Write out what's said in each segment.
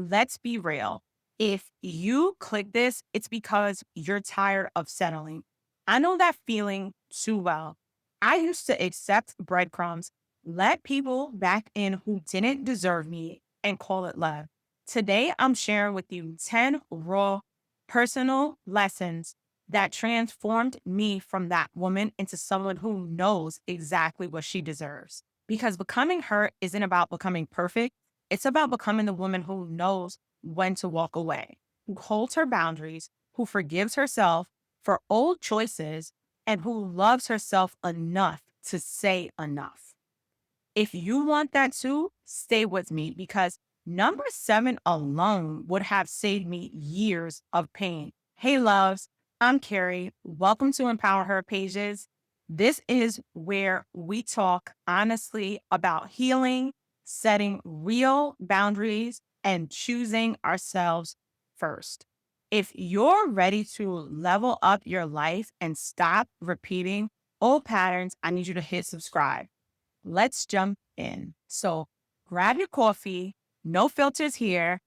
let's be real. If you click this, it's because you're tired of settling. I know that feeling too well. I used to accept breadcrumbs, let people back in who didn't deserve me, and call it love. Today, I'm sharing with you 10 raw personal lessons that transformed me from that woman into someone who knows exactly what she deserves. Because becoming her isn't about becoming perfect, it's about becoming the woman who knows when to walk away, who holds her boundaries, who forgives herself for old choices, and who loves herself enough to say enough. If you want that too, stay with me because number 7 alone would have saved me years of pain. Hey, loves, I'm Carrie. Welcome to Empower Her Pages. This is where we talk honestly about healing, setting real boundaries, and choosing ourselves first. If you're ready to level up your life and stop repeating old patterns, I need you to hit subscribe. Let's jump in. So grab your coffee, no filters here.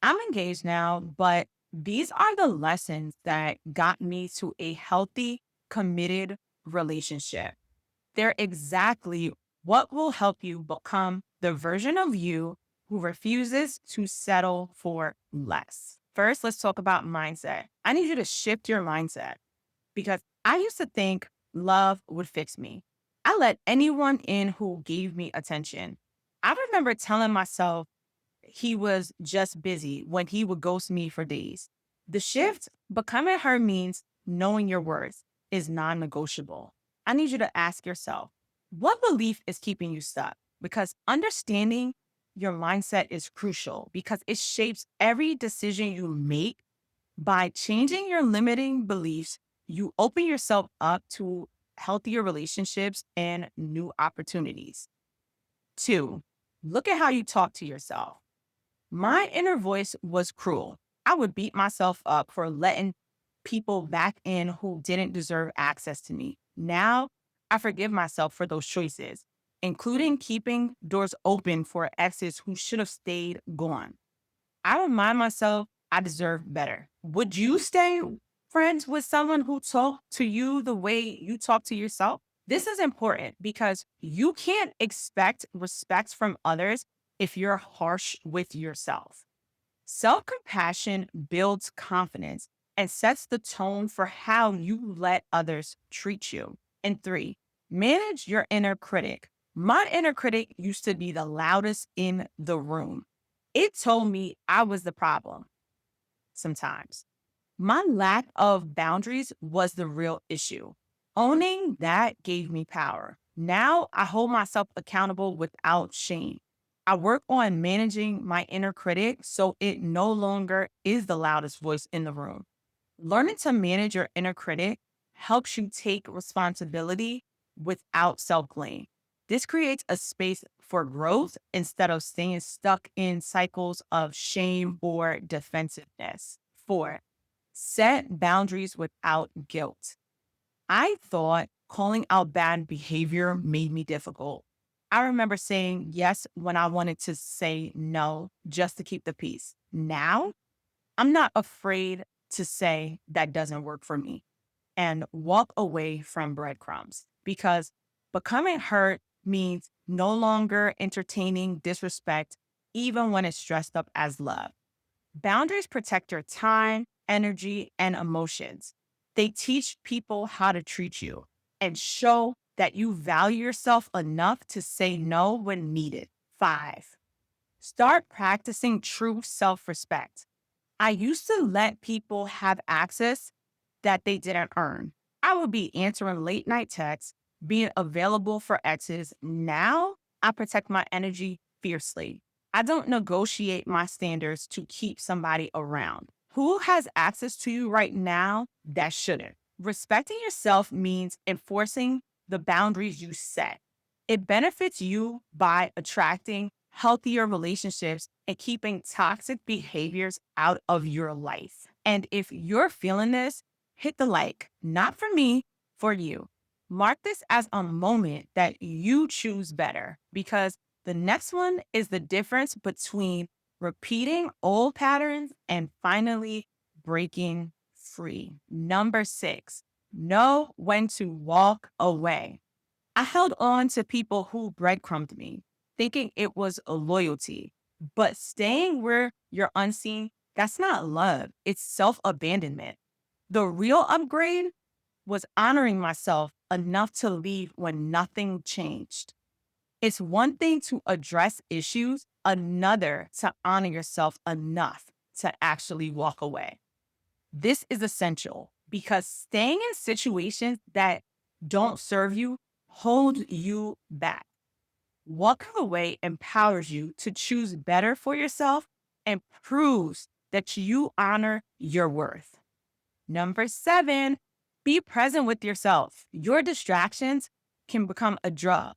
I'm engaged now, but these are the lessons that got me to a healthy, committed relationship. They're exactly what will help you become the version of you who refuses to settle for less. First, let's talk about mindset. I need you to shift your mindset because I used to think love would fix me. I let anyone in who gave me attention. I remember telling myself he was just busy when he would ghost me for days. The shift, becoming her means knowing your worth is non negotiable. I need you to ask yourself, what belief is keeping you stuck? Because understanding your mindset is crucial because it shapes every decision you make. By changing your limiting beliefs, you open yourself up to healthier relationships and new opportunities. 2, look at how you talk to yourself. My inner voice was cruel. I would beat myself up for letting people back in who didn't deserve access to me. Now, I forgive myself for those choices, including keeping doors open for exes who should have stayed gone. I remind myself I deserve better. Would you stay friends with someone who talked to you the way you talk to yourself? This is important because you can't expect respect from others if you're harsh with yourself. Self compassion builds confidence and sets the tone for how you let others treat you. And 3, manage your inner critic. My inner critic used to be the loudest in the room. It told me I was the problem sometimes. My lack of boundaries was the real issue. Owning that gave me power. Now I hold myself accountable without shame. I work on managing my inner critic so it no longer is the loudest voice in the room. Learning to manage your inner critic helps you take responsibility without self blame. This creates a space for growth instead of staying stuck in cycles of shame or defensiveness. 4, set boundaries without guilt. I thought calling out bad behavior made me difficult. I remember saying yes when I wanted to say no just to keep the peace. Now, I'm not afraid to say that doesn't work for me and walk away from breadcrumbs because becoming hurt means no longer entertaining disrespect, even when it's dressed up as love. Boundaries protect your time, energy, and emotions. They teach people how to treat you and show that you value yourself enough to say no when needed. 5, start practicing true self respect. I used to let people have access that they didn't earn. I would be answering late night texts, being available for exes. Now I protect my energy fiercely. I don't negotiate my standards to keep somebody around. Who has access to you right now that shouldn't? Respecting yourself means enforcing the boundaries you set. It benefits you by attracting healthier relationships and keeping toxic behaviors out of your life. And if you're feeling this, hit the like, not for me, for you. Mark this as a moment that you choose better because the next one is the difference between repeating old patterns, and finally breaking free. Number six, know when to walk away. I held on to people who breadcrumbed me, thinking it was a loyalty. But staying where you're unseen, that's not love, it's self abandonment. The real upgrade was honoring myself enough to leave when nothing changed. It's one thing to address issues, another to honor yourself enough to actually walk away. This is essential because staying in situations that don't serve you hold you back. Walking away empowers you to choose better for yourself and proves that you honor your worth. Number seven, be present with yourself. Your distractions can become a drug.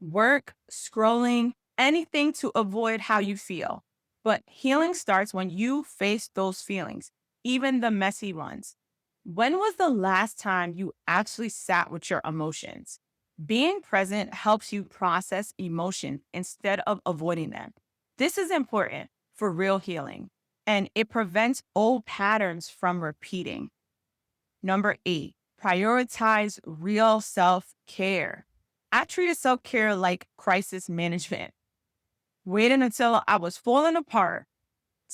Work, scrolling, anything to avoid how you feel. But healing starts when you face those feelings, even the messy ones. When was the last time you actually sat with your emotions? Being present helps you process emotion instead of avoiding them. This is important for real healing, and it prevents old patterns from repeating. Number eight, prioritize real self care. I treated self care like crisis management, waiting until I was falling apart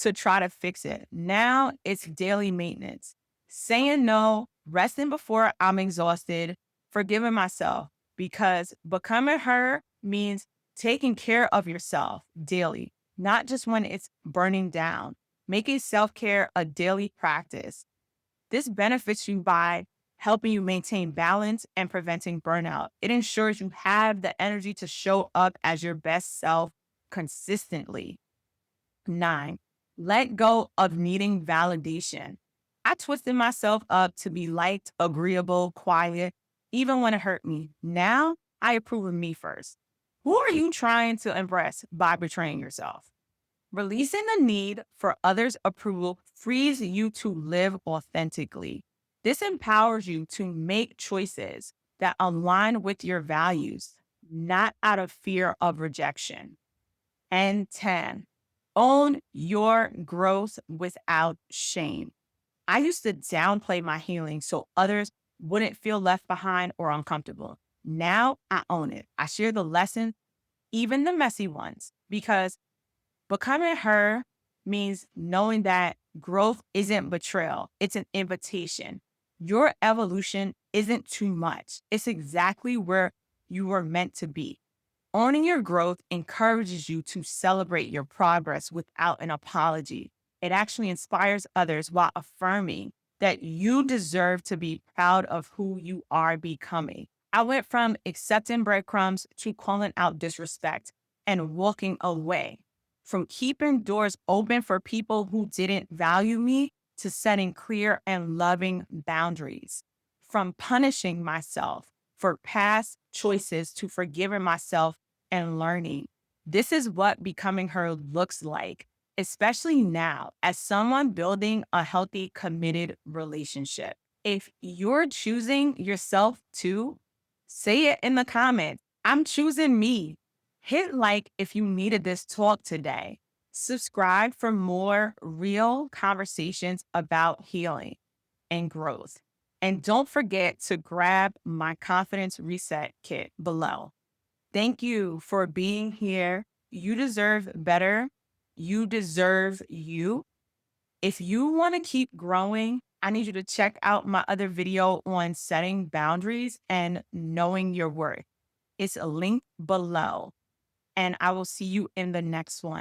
to try to fix it. Now it's daily maintenance, saying no, resting before I'm exhausted, forgiving myself, because becoming her means taking care of yourself daily, not just when it's burning down, making self care a daily practice. This benefits you by helping you maintain balance and preventing burnout. It ensures you have the energy to show up as your best self consistently. Nine, let go of needing validation. I twisted myself up to be liked, agreeable, quiet, even when it hurt me. Now I approve of me first. Who are you trying to impress by betraying yourself? Releasing the need for others' approval frees you to live authentically. This empowers you to make choices that align with your values, not out of fear of rejection. And 10, own your growth without shame. I used to downplay my healing so others wouldn't feel left behind or uncomfortable. Now I own it. I share the lessons, even the messy ones, because becoming her means knowing that growth isn't betrayal, it's an invitation. Your evolution isn't too much, it's exactly where you were meant to be. Owning your growth encourages you to celebrate your progress without an apology. It actually inspires others while affirming that you deserve to be proud of who you are becoming. I went from accepting breadcrumbs to calling out disrespect and walking away, from keeping doors open for people who didn't value me to setting clear and loving boundaries, from punishing myself for past choices to forgiving myself and learning. This is what becoming her looks like, especially now as someone building a healthy, committed relationship. If you're choosing yourself too, say it in the comments. I'm choosing me. Hit like if you needed this talk today. Subscribe for more real conversations about healing and growth. And don't forget to grab my confidence reset kit below. Thank you for being here. You deserve better. You deserve you. If you want to keep growing, I need you to check out my other video on setting boundaries and knowing your worth. It's a link below, and I will see you in the next one.